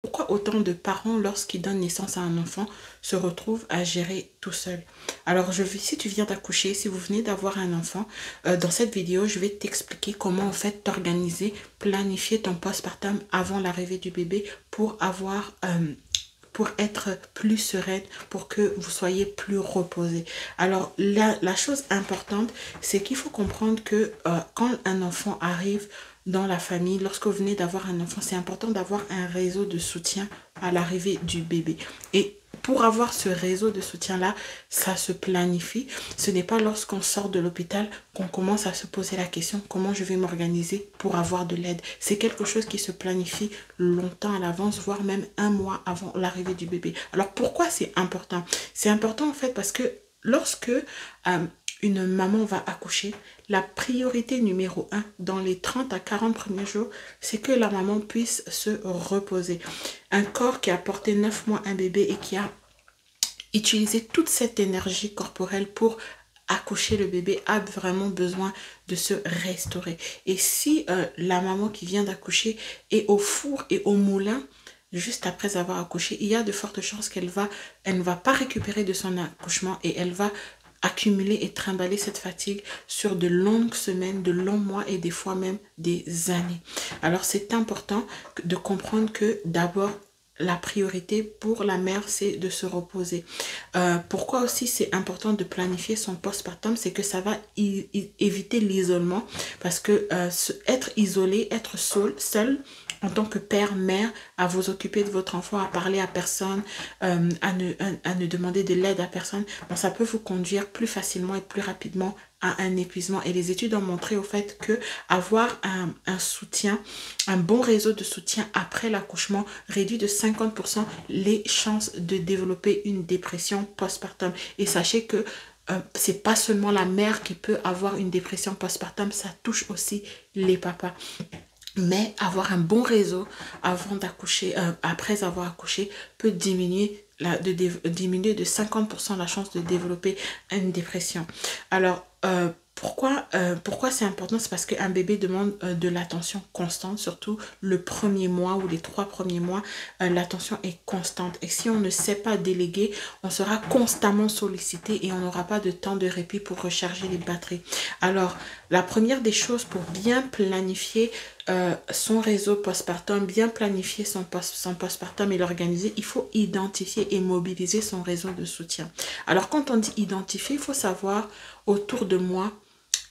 Pourquoi autant de parents, lorsqu'ils donnent naissance à un enfant, se retrouvent à gérer tout seul? Alors, si tu viens d'accoucher, si vous venez d'avoir un enfant, dans cette vidéo, je vais t'expliquer comment en fait t'organiser, planifier ton postpartum avant l'arrivée du bébé pour pour être plus sereine, pour que vous soyez plus reposé. Alors, la chose importante, c'est qu'il faut comprendre que quand un enfant arrive dans la famille, lorsque vous venez d'avoir un enfant, c'est important d'avoir un réseau de soutien à l'arrivée du bébé. Et pour avoir ce réseau de soutien-là, ça se planifie. Ce n'est pas lorsqu'on sort de l'hôpital qu'on commence à se poser la question comment je vais m'organiser pour avoir de l'aide. C'est quelque chose qui se planifie longtemps à l'avance, voire même un mois avant l'arrivée du bébé. Alors pourquoi c'est important? C'est important en fait parce que lorsque une maman va accoucher, la priorité numéro un dans les 30 à 40 premiers jours, c'est que la maman puisse se reposer. Un corps qui a porté 9 mois un bébé et qui a utilisé toute cette énergie corporelle pour accoucher le bébé a vraiment besoin de se restaurer. Et si la maman qui vient d'accoucher est au four et au moulin, juste après avoir accouché, il y a de fortes chances elle ne va pas récupérer de son accouchement et elle va accumuler et trimballer cette fatigue sur de longues semaines, de longs mois et des fois même des années. Alors c'est important de comprendre que d'abord, la priorité pour la mère, c'est de se reposer. Pourquoi aussi c'est important de planifier son postpartum, c'est que ça va éviter l'isolement parce que être isolé, être seul en tant que père, mère, à vous occuper de votre enfant, à parler à personne, à ne demander de l'aide à personne, bon, ça peut vous conduire plus facilement et plus rapidement à un épuisement. Et les études ont montré au fait que avoir un soutien, un bon réseau de soutien après l'accouchement réduit de 50% les chances de développer une dépression postpartum. Et sachez que c'est pas seulement la mère qui peut avoir une dépression postpartum, ça touche aussi les papas. Mais avoir un bon réseau avant d'accoucher, après avoir accouché, peut diminuer de 50% la chance de développer une dépression. Alors, pourquoi c'est important? C'est parce qu'un bébé demande de l'attention constante, surtout le premier mois ou les 3 premiers mois, l'attention est constante. Et si on ne sait pas déléguer, on sera constamment sollicité et on n'aura pas de temps de répit pour recharger les batteries. Alors, la première des choses pour bien planifier son réseau postpartum, bien planifier son postpartum et l'organiser, il faut identifier et mobiliser son réseau de soutien. Alors, quand on dit identifier, il faut savoir autour de moi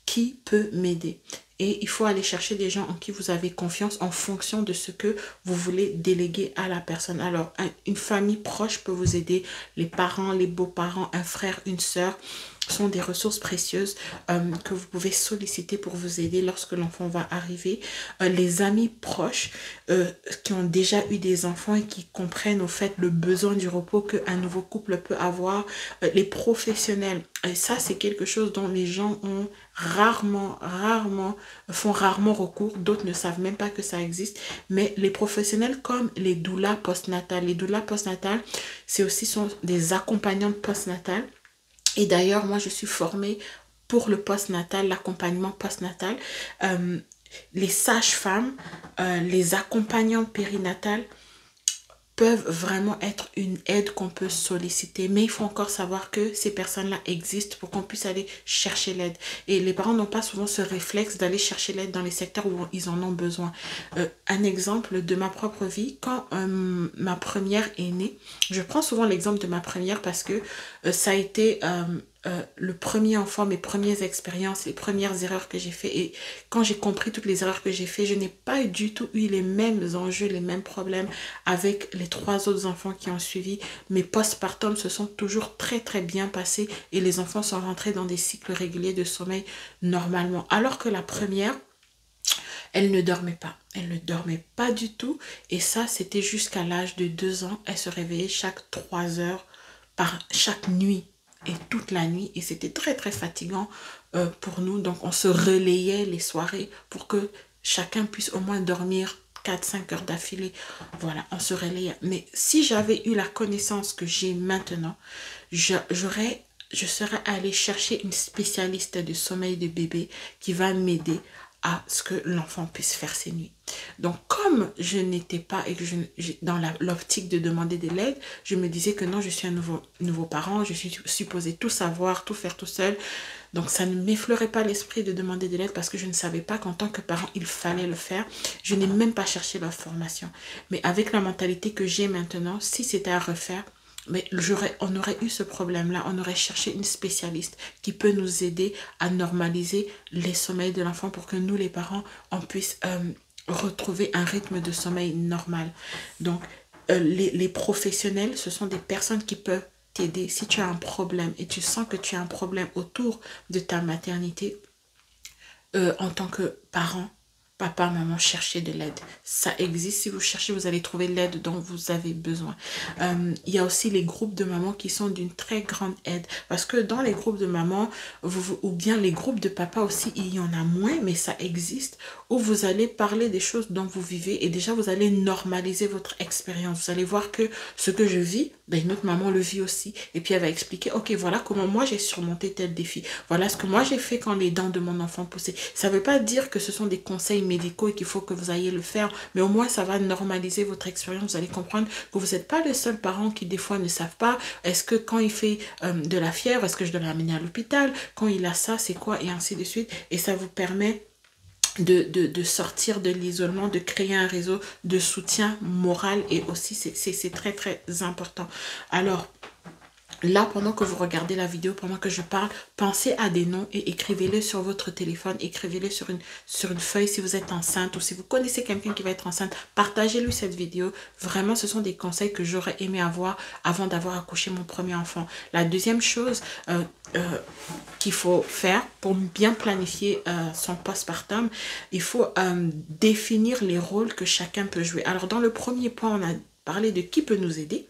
qui peut m'aider. Et il faut aller chercher des gens en qui vous avez confiance en fonction de ce que vous voulez déléguer à la personne. Alors, une famille proche peut vous aider, les parents, les beaux-parents, un frère, une sœur sont des ressources précieuses que vous pouvez solliciter pour vous aider lorsque l'enfant va arriver. Les amis proches qui ont déjà eu des enfants et qui comprennent au fait le besoin du repos qu'un nouveau couple peut avoir. Les professionnels, et ça c'est quelque chose dont les gens ont font rarement recours. D'autres ne savent même pas que ça existe. Mais les professionnels comme les doulas postnatales. Les doulas postnatales, c'est aussi sont des accompagnantes postnatales. Et d'ailleurs, moi, je suis formée pour le postnatal, l'accompagnement postnatal. Les sages-femmes, les accompagnantes périnatales peuvent vraiment être une aide qu'on peut solliciter. Mais il faut encore savoir que ces personnes-là existent pour qu'on puisse aller chercher l'aide. Et les parents n'ont pas souvent ce réflexe d'aller chercher l'aide dans les secteurs où ils en ont besoin. Un exemple de ma propre vie, quand ma première est née, je prends souvent l'exemple de ma première parce que ça a été le premier enfant, mes premières expériences, les premières erreurs que j'ai fait. Et quand j'ai compris toutes les erreurs que j'ai fait, je n'ai pas du tout eu les mêmes enjeux, les mêmes problèmes avec les 3 autres enfants qui ont suivi. Mes postpartum se sont toujours très très bien passés et les enfants sont rentrés dans des cycles réguliers de sommeil normalement. Alors que la première, elle ne dormait pas. Elle ne dormait pas du tout. Et ça, c'était jusqu'à l'âge de 2 ans. Elle se réveillait chaque 3 heures par chaque nuit et toute la nuit. Et c'était très très fatigant pour nous. Donc on se relayait les soirées pour que chacun puisse au moins dormir 4 5 heures d'affilée. Voilà, on se relayait. Mais si j'avais eu la connaissance que j'ai maintenant, je serais allée chercher une spécialiste de sommeil de bébé qui va m'aider à ce que l'enfant puisse faire ses nuits. Donc, comme je n'étais pas et que dans l'optique de demander de l'aide, je me disais que non, je suis un nouveau parent, je suis supposée tout savoir, tout faire tout seul. Donc, ça ne m'effleurait pas l'esprit de demander de l'aide parce que je ne savais pas qu'en tant que parent, il fallait le faire. Je n'ai même pas cherché leur formation. Mais avec la mentalité que j'ai maintenant, si c'était à refaire, mais on aurait eu ce problème-là, on aurait cherché une spécialiste qui peut nous aider à normaliser les sommeils de l'enfant pour que nous, les parents, on puisse retrouver un rythme de sommeil normal. Donc, les professionnels, ce sont des personnes qui peuvent t'aider. Si tu as un problème et tu sens que tu as un problème autour de ta maternité, en tant que parent, papa, maman, cherchez de l'aide. Ça existe. Si vous cherchez, vous allez trouver l'aide dont vous avez besoin. Il y a aussi les groupes de mamans qui sont d'une très grande aide. Parce que dans les groupes de mamans, ou bien les groupes de papa aussi, il y en a moins, mais ça existe, où vous allez parler des choses dont vous vivez et déjà vous allez normaliser votre expérience. Vous allez voir que ce que je vis, ben, une autre maman le vit aussi. Et puis elle va expliquer, ok, voilà comment moi j'ai surmonté tel défi. Voilà ce que moi j'ai fait quand les dents de mon enfant poussaient. Ça ne veut pas dire que ce sont des conseils médicaux et qu'il faut que vous ayez le faire, mais au moins ça va normaliser votre expérience. Vous allez comprendre que vous n'êtes pas le seul parent qui des fois ne savent pas, est-ce que quand il fait de la fièvre, est-ce que je dois l'amener à l'hôpital, quand il a ça, c'est quoi, et ainsi de suite. Et ça vous permet de sortir de l'isolement, de créer un réseau de soutien moral, et aussi c'est très très important. Alors, là, pendant que vous regardez la vidéo, pendant que je parle, pensez à des noms et écrivez-les sur votre téléphone, écrivez-les sur une feuille si vous êtes enceinte ou si vous connaissez quelqu'un qui va être enceinte, partagez-lui cette vidéo. Vraiment, ce sont des conseils que j'aurais aimé avoir avant d'avoir accouché mon premier enfant. La deuxième chose qu'il faut faire pour bien planifier son postpartum, il faut définir les rôles que chacun peut jouer. Alors, dans le premier point, on a parlé de qui peut nous aider.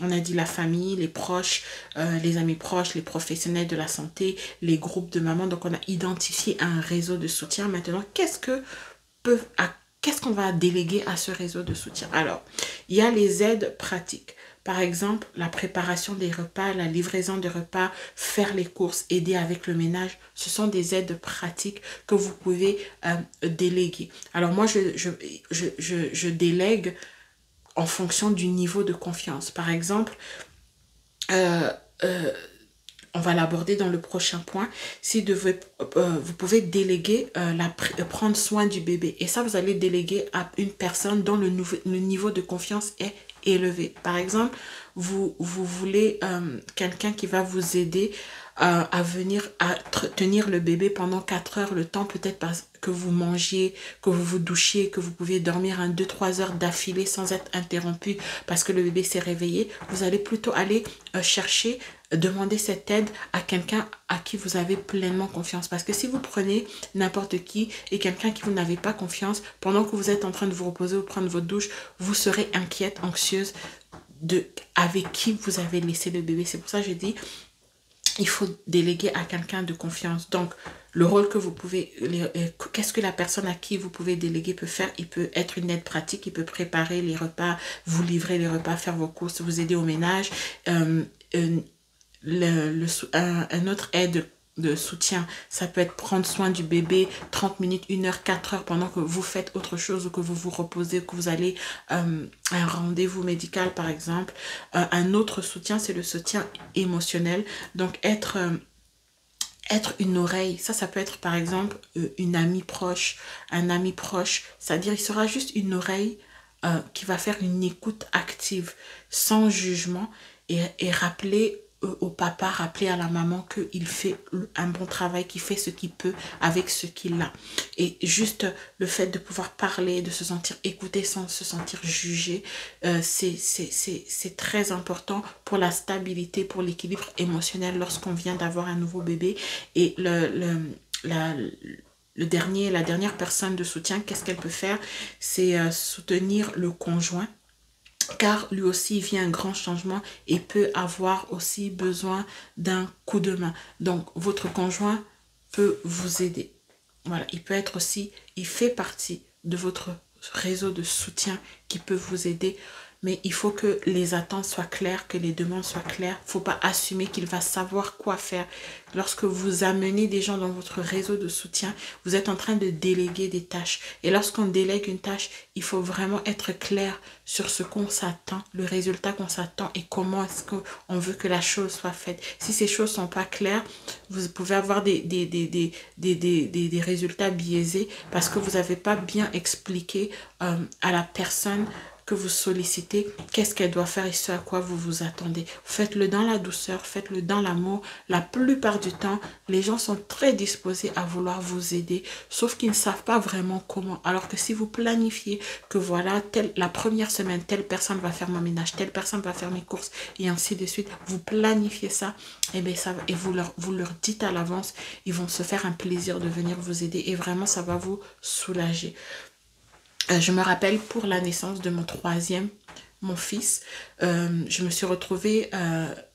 On a dit la famille, les proches, les amis proches, les professionnels de la santé, les groupes de mamans. Donc, on a identifié un réseau de soutien. Maintenant, qu'est-ce qu'on va déléguer à ce réseau de soutien? Alors, il y a les aides pratiques. Par exemple, la préparation des repas, la livraison des repas, faire les courses, aider avec le ménage. Ce sont des aides pratiques que vous pouvez déléguer. Alors, moi, je délègue en fonction du niveau de confiance. Par exemple, on va l'aborder dans le prochain point. Si vous pouvez déléguer prendre soin du bébé. Et ça, vous allez déléguer à une personne dont le niveau de confiance est élevé. Par exemple, vous voulez quelqu'un qui va vous aider à venir tenir le bébé pendant 4 heures, le temps peut-être parce que vous mangiez, que vous vous douchiez, que vous pouviez dormir 2-3 heures d'affilée sans être interrompu parce que le bébé s'est réveillé. Vous allez plutôt aller demander cette aide à quelqu'un à qui vous avez pleinement confiance. Parce que si vous prenez n'importe qui et quelqu'un qui vous n'avez pas confiance, pendant que vous êtes en train de vous reposer ou prendre votre douche, vous serez inquiète, anxieuse avec qui vous avez laissé le bébé. C'est pour ça que je dis, il faut déléguer à quelqu'un de confiance. Donc, le rôle que vous pouvez, qu'est-ce que la personne à qui vous pouvez déléguer peut faire? Il peut être une aide pratique, il peut préparer les repas, vous livrer les repas, faire vos courses, vous aider au ménage. Un autre aide de soutien, ça peut être prendre soin du bébé 30 minutes, 1 heure, 4 heures pendant que vous faites autre chose ou que vous vous reposez, que vous allez à un rendez-vous médical par exemple. Un autre soutien, c'est le soutien émotionnel. Donc être une oreille, ça peut être par exemple une amie proche, un ami proche, c'est-à-dire il sera juste une oreille qui va faire une écoute active, sans jugement, et rappeler au papa, rappeler à la maman qu'il fait un bon travail, qu'il fait ce qu'il peut avec ce qu'il a. Et juste le fait de pouvoir parler, de se sentir écouté sans se sentir jugé, c'est très important pour la stabilité, pour l'équilibre émotionnel lorsqu'on vient d'avoir un nouveau bébé. Et la dernière personne de soutien, qu'est-ce qu'elle peut faire? C'est soutenir le conjoint, car lui aussi il vit un grand changement et peut avoir aussi besoin d'un coup de main. Donc votre conjoint peut vous aider. Voilà, il peut être aussi, il fait partie de votre réseau de soutien qui peut vous aider mais il faut que les attentes soient claires, que les demandes soient claires. Il ne faut pas assumer qu'il va savoir quoi faire. Lorsque vous amenez des gens dans votre réseau de soutien, vous êtes en train de déléguer des tâches. Et lorsqu'on délègue une tâche, il faut vraiment être clair sur ce qu'on s'attend, le résultat qu'on s'attend et comment est-ce qu'on veut que la chose soit faite. Si ces choses ne sont pas claires, vous pouvez avoir des résultats biaisés parce que vous n'avez pas bien expliqué à la personne que vous sollicitez, qu'est-ce qu'elle doit faire et ce à quoi vous vous attendez. Faites-le dans la douceur, faites-le dans l'amour. La plupart du temps, les gens sont très disposés à vouloir vous aider, sauf qu'ils ne savent pas vraiment comment. Alors que si vous planifiez que voilà, la première semaine, telle personne va faire mon ménage, telle personne va faire mes courses, et ainsi de suite, vous planifiez ça, et, bien ça et vous leur dites à l'avance, ils vont se faire un plaisir de venir vous aider, et vraiment, ça va vous soulager. Je me rappelle pour la naissance de mon fils, je me suis retrouvée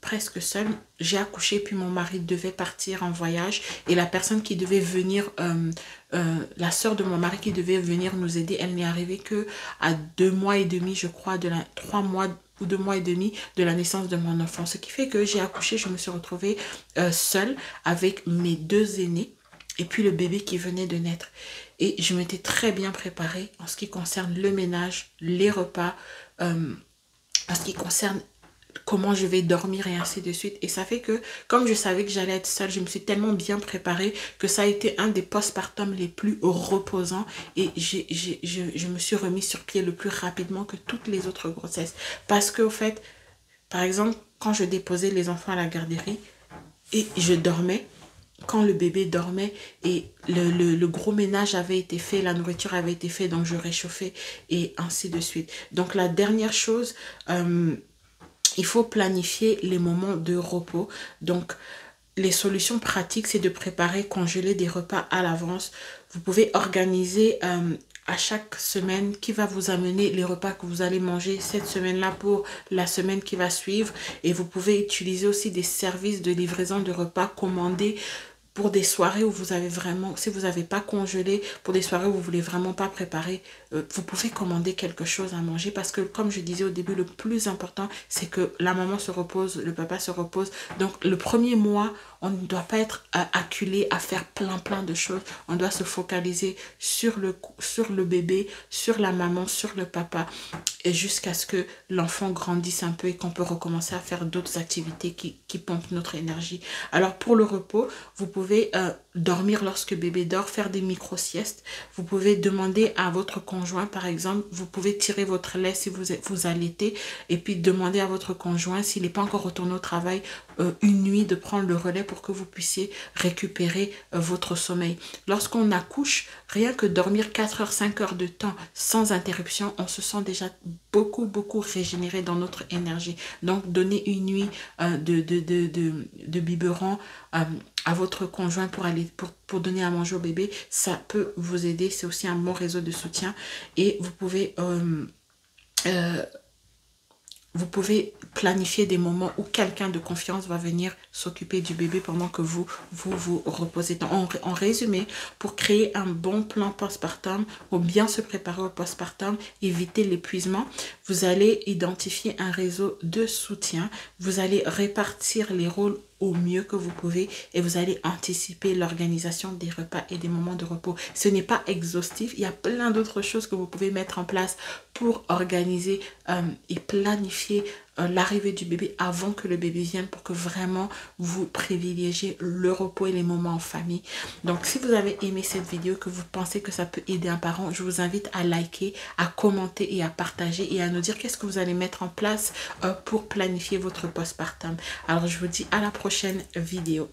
presque seule. J'ai accouché puis mon mari devait partir en voyage et la personne qui devait venir, la sœur de mon mari qui devait venir nous aider, elle n'est arrivée que à 2 mois et demi, je crois, 3 mois ou 2 mois et demi de la naissance de mon enfant. Ce qui fait que j'ai accouché, je me suis retrouvée seule avec mes 2 aînés. Et puis le bébé qui venait de naître. Et je m'étais très bien préparée en ce qui concerne le ménage, les repas, en ce qui concerne comment je vais dormir et ainsi de suite. Et ça fait que, comme je savais que j'allais être seule, je me suis tellement bien préparée que ça a été un des postpartum les plus reposants. Et je me suis remis sur pied le plus rapidement que toutes les autres grossesses. Parce qu'au fait, par exemple, quand je déposais les enfants à la garderie et je dormais, quand le bébé dormait et le gros ménage avait été fait, la nourriture avait été faite, donc je réchauffais et ainsi de suite. Donc la dernière chose, il faut planifier les moments de repos. Donc les solutions pratiques, c'est de préparer, congeler des repas à l'avance. Vous pouvez organiser à chaque semaine qui va vous amener les repas que vous allez manger cette semaine-là pour la semaine qui va suivre. Et vous pouvez utiliser aussi des services de livraison de repas commandés pour des soirées où vous avez vraiment, si vous n'avez pas congelé, pour des soirées où vous voulez vraiment pas préparer, vous pouvez commander quelque chose à manger parce que comme je disais au début, le plus important c'est que la maman se repose, le papa se repose. Donc le premier mois, on ne doit pas être acculé à faire plein de choses. On doit se focaliser sur le bébé, sur la maman, sur le papa et jusqu'à ce que l'enfant grandisse un peu et qu'on peut recommencer à faire d'autres activités qui pompent notre énergie. Alors pour le repos, vous pouvez dormir lorsque bébé dort, faire des micro-siestes. Vous pouvez demander à votre conjoint, par exemple, vous pouvez tirer votre lait si vous allaitez et puis demander à votre conjoint, s'il n'est pas encore retourné au travail, une nuit de prendre le relais pour que vous puissiez récupérer votre sommeil. Lorsqu'on accouche, rien que dormir 4 heures, 5 heures de temps sans interruption, on se sent déjà beaucoup régénéré dans notre énergie. Donc, donner une nuit de biberon à votre conjoint pour donner à manger au bébé, ça peut vous aider. C'est aussi un bon réseau de soutien et vous pouvez planifier des moments où quelqu'un de confiance va venir s'occuper du bébé pendant que vous reposez. En résumé, pour créer un bon plan postpartum, ou bien se préparer au postpartum, éviter l'épuisement, vous allez identifier un réseau de soutien, vous allez répartir les rôles au mieux que vous pouvez et vous allez anticiper l'organisation des repas et des moments de repos. Ce n'est pas exhaustif, il y a plein d'autres choses que vous pouvez mettre en place pour organiser et planifier l'arrivée du bébé avant que le bébé vienne pour que vraiment vous privilégiez le repos et les moments en famille. Donc si vous avez aimé cette vidéo, que vous pensez que ça peut aider un parent, je vous invite à liker, à commenter et à partager et à nous dire qu'est-ce que vous allez mettre en place pour planifier votre postpartum. Alors je vous dis à la prochaine vidéo.